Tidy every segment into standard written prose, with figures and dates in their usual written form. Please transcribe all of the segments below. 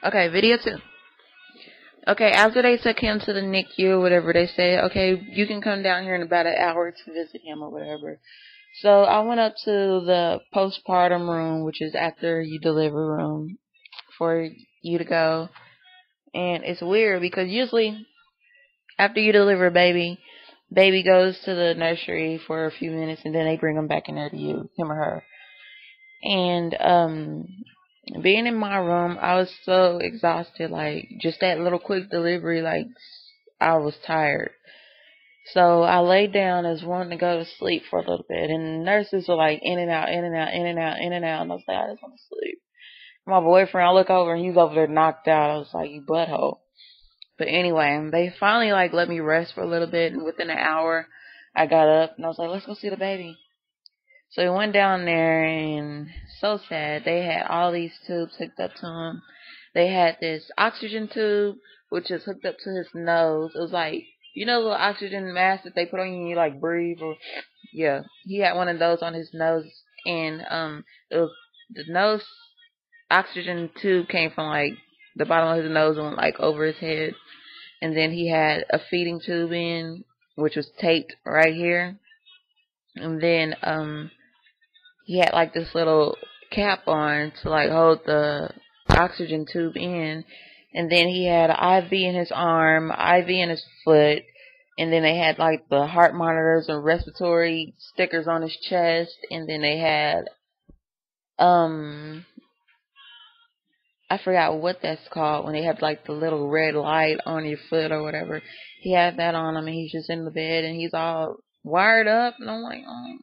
Okay, video 2. Okay, after they took him to the NICU or whatever, they said, okay, you can come down here in about an hour to visit him or whatever. So I went up to the postpartum room, which is after you deliver room, for you to go. And it's weird because usually after you deliver a baby goes to the nursery for a few minutes and then they bring him back in there to you, him or her. And being in my room, I was so exhausted. Like, just that little quick delivery, like, I was tired. So I laid down as wanting to go to sleep for a little bit. And the nurses were like in and out, in and out, in and out, in and out. And I was like, I just want to sleep. My boyfriend, I look over and he's over there knocked out. I was like, you butthole. But anyway, they finally like let me rest for a little bit. And within an hour, I got up and I was like, let's go see the baby. So we went down there, and so sad. They had all these tubes hooked up to him. They had this oxygen tube, which is hooked up to his nose. It was like, you know, the little oxygen mask that they put on you and you like breathe. Or yeah, he had one of those on his nose, and it was the nose oxygen tube came from like the bottom of his nose and went like over his head, and then he had a feeding tube in, which was taped right here, and then he had like this little cap on to like hold the oxygen tube in, and then he had an IV in his arm, IV in his foot, and then they had like the heart monitors and respiratory stickers on his chest, and then they had I forgot what that's called when they have like the little red light on your foot or whatever. He had that on him, and he's just in the bed and he's all wired up, and I'm like, oh.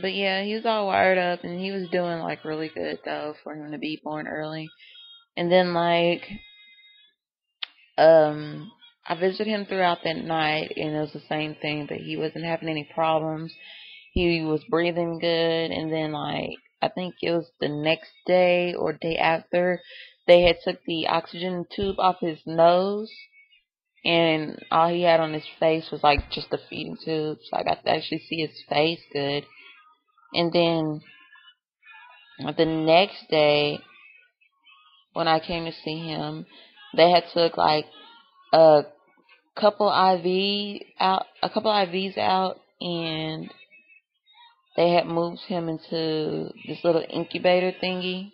But yeah, he was all wired up, and he was doing like really good though for him to be born early. And then like I visited him throughout that night, and it was the same thing, but he wasn't having any problems. He was breathing good, and then like I think it was the next day or day after, they had took the oxygen tube off his nose, and all he had on his face was like just the feeding tube. So I got to actually see his face good. And then the next day, when I came to see him, they had took like a couple IVs out, and they had moved him into this little incubator thingy,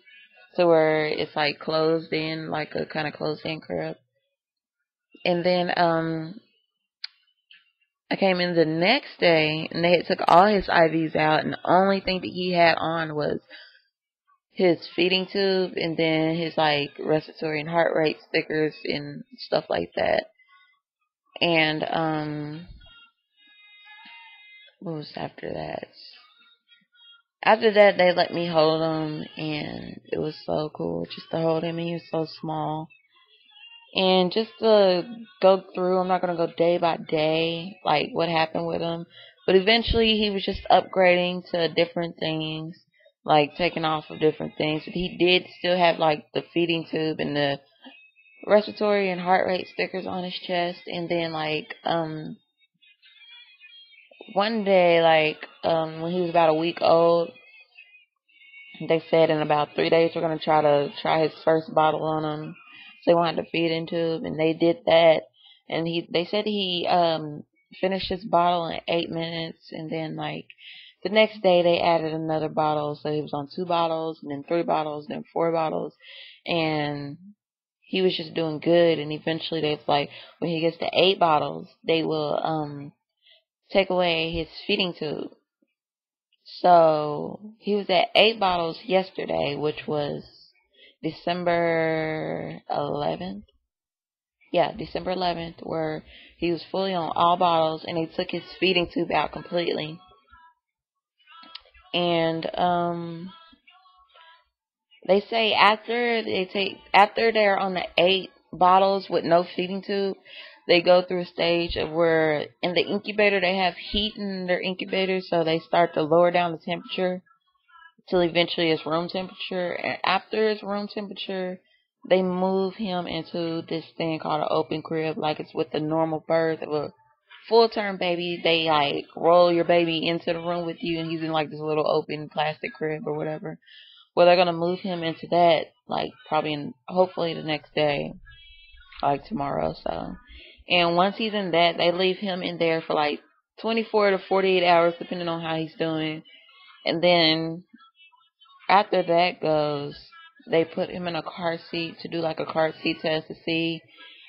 to where it's like closed in, like a kind of closed in crib. And then I came in the next day, and they had took all his IVs out, and the only thing that he had on was his feeding tube, and then his like respiratory and heart rate stickers and stuff like that. And what was after that? After that, they let me hold him, and it was so cool just to hold him. And he was so small. And just to go through, I'm not going to go day by day, like what happened with him. But eventually, he was just upgrading to different things, like taking off of different things. But he did still have like the feeding tube and the respiratory and heart rate stickers on his chest. And then like one day, like when he was about a week old, they said in about 3 days we're gonna try his first bottle on him. So they wanted to feed into him, and they did that. And they said he finished his bottle in 8 minutes, and then like the next day they added another bottle, so he was on 2 bottles, and then 3 bottles, and then 4 bottles, and he was just doing good. And eventually they was like, when he gets to 8 bottles, they will take away his feeding tube. So he was at 8 bottles yesterday, which was December 11th. Yeah, December 11th, where he was fully on all bottles, and they took his feeding tube out completely. And they say after they're on the 8 bottles with no feeding tube, they go through a stage of where in the incubator they have heat in their incubator, so they start to lower down the temperature till eventually it's room temperature. And after it's room temperature, they move him into this thing called an open crib, like it's with the normal birth of a full-term baby. They like roll your baby into the room with you, and he's in like this little open plastic crib or whatever. Well, they're gonna move him into that, like, probably hopefully the next day, like tomorrow. So, and once he's in that, they leave him in there for like 24 to 48 hours, depending on how he's doing. And then after that goes, they put him in a car seat to do like a car seat test to see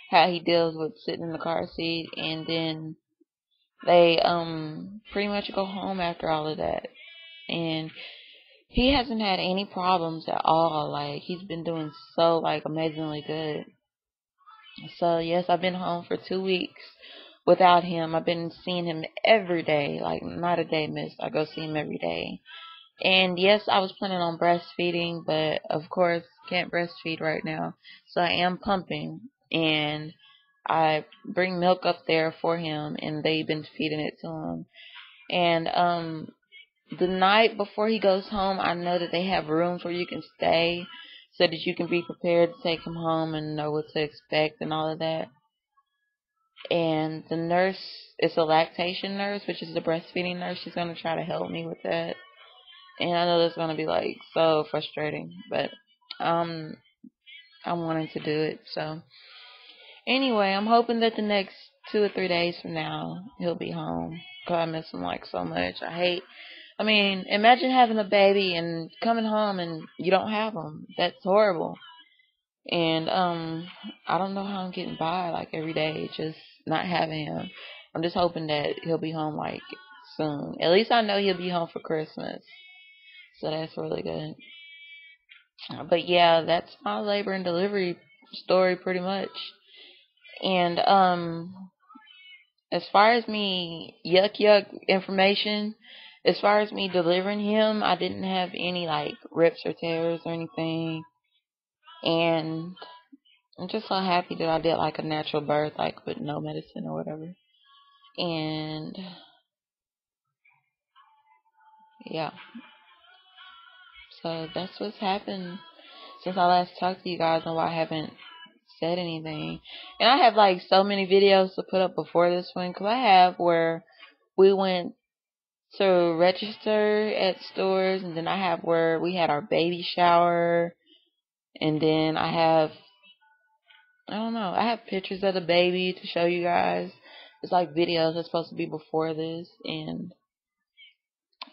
how he deals with sitting in the car seat. And then they pretty much go home after all of that. And he hasn't had any problems at all. Like, he's been doing so, like, amazingly good. So, yes, I've been home for 2 weeks without him. I've been seeing him every day. Like, not a day missed. I go see him every day. And, yes, I was planning on breastfeeding, but, of course, can't breastfeed right now. So, I am pumping. And I bring milk up there for him, and they've been feeding it to him. And, the night before he goes home, I know that they have rooms where you can stay so that you can be prepared to take him home and know what to expect and all of that. And the nurse is a lactation nurse, which is the breastfeeding nurse. She's going to try to help me with that. And I know that's going to be, like, so frustrating, but I'm wanting to do it. So anyway, I'm hoping that the next 2 or 3 days from now, he'll be home, because I miss him, like, so much. I mean, imagine having a baby and coming home and you don't have him. That's horrible. And I don't know how I'm getting by, like, every day, just not having him. I'm just hoping that he'll be home, like, soon. At least I know he'll be home for Christmas. So that's really good. But yeah, that's my labor and delivery story pretty much. And as far as me yuck information, as far as me delivering him, I didn't have any, like, rips or tears or anything. And I'm just so happy that I did, like, a natural birth, like, with no medicine or whatever. And yeah, so that's what's happened since I last talked to you guys, and why I haven't said anything. And I have, like, so many videos to put up before this one, because I have where we went to register at stores, and then I have where we had our baby shower, and then I don't know, I have pictures of the baby to show you guys. It's like videos that's supposed to be before this, and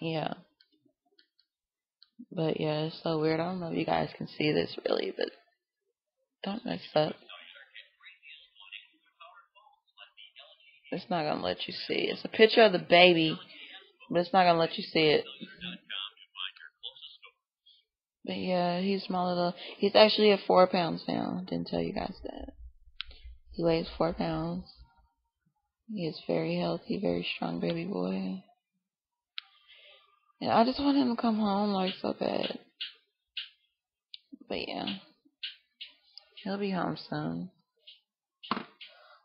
yeah. But yeah, it's so weird. I don't know if you guys can see this really, but don't mess up. It's not gonna let you see. It's a picture of the baby, but it's not gonna let you see it. But yeah, he's actually at 4 pounds now. Didn't tell you guys that. He weighs 4 pounds. He is very healthy, very strong baby boy. And I just want him to come home, like, so bad. But yeah, he'll be home soon.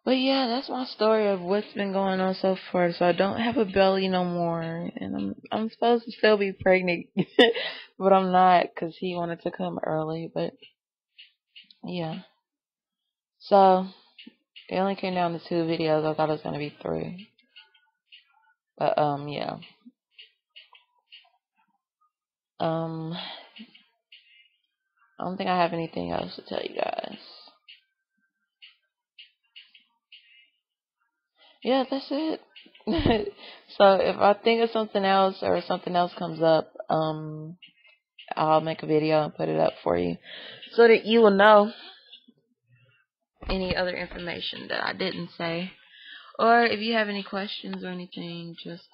But yeah, that's my story of what's been going on so far. So I don't have a belly no more, and I'm supposed to still be pregnant, but I'm not, because he wanted to come early. But yeah, so it only came down to 2 videos. I thought it was gonna be 3, but yeah, I don't think I have anything else to tell you guys. Yeah, that's it. So if I think of something else or something else comes up, I'll make a video and put it up for you so that you will know any other information that I didn't say. Or if you have any questions or anything, just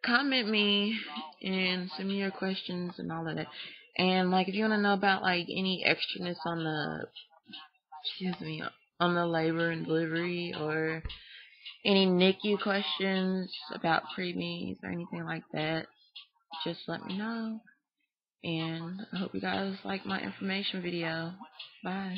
comment me and send me your questions and all of that. And, like, if you want to know about, like, any extraness on the labor and delivery, or any NICU questions about preemies or anything like that, just let me know. And I hope you guys like my information video. Bye.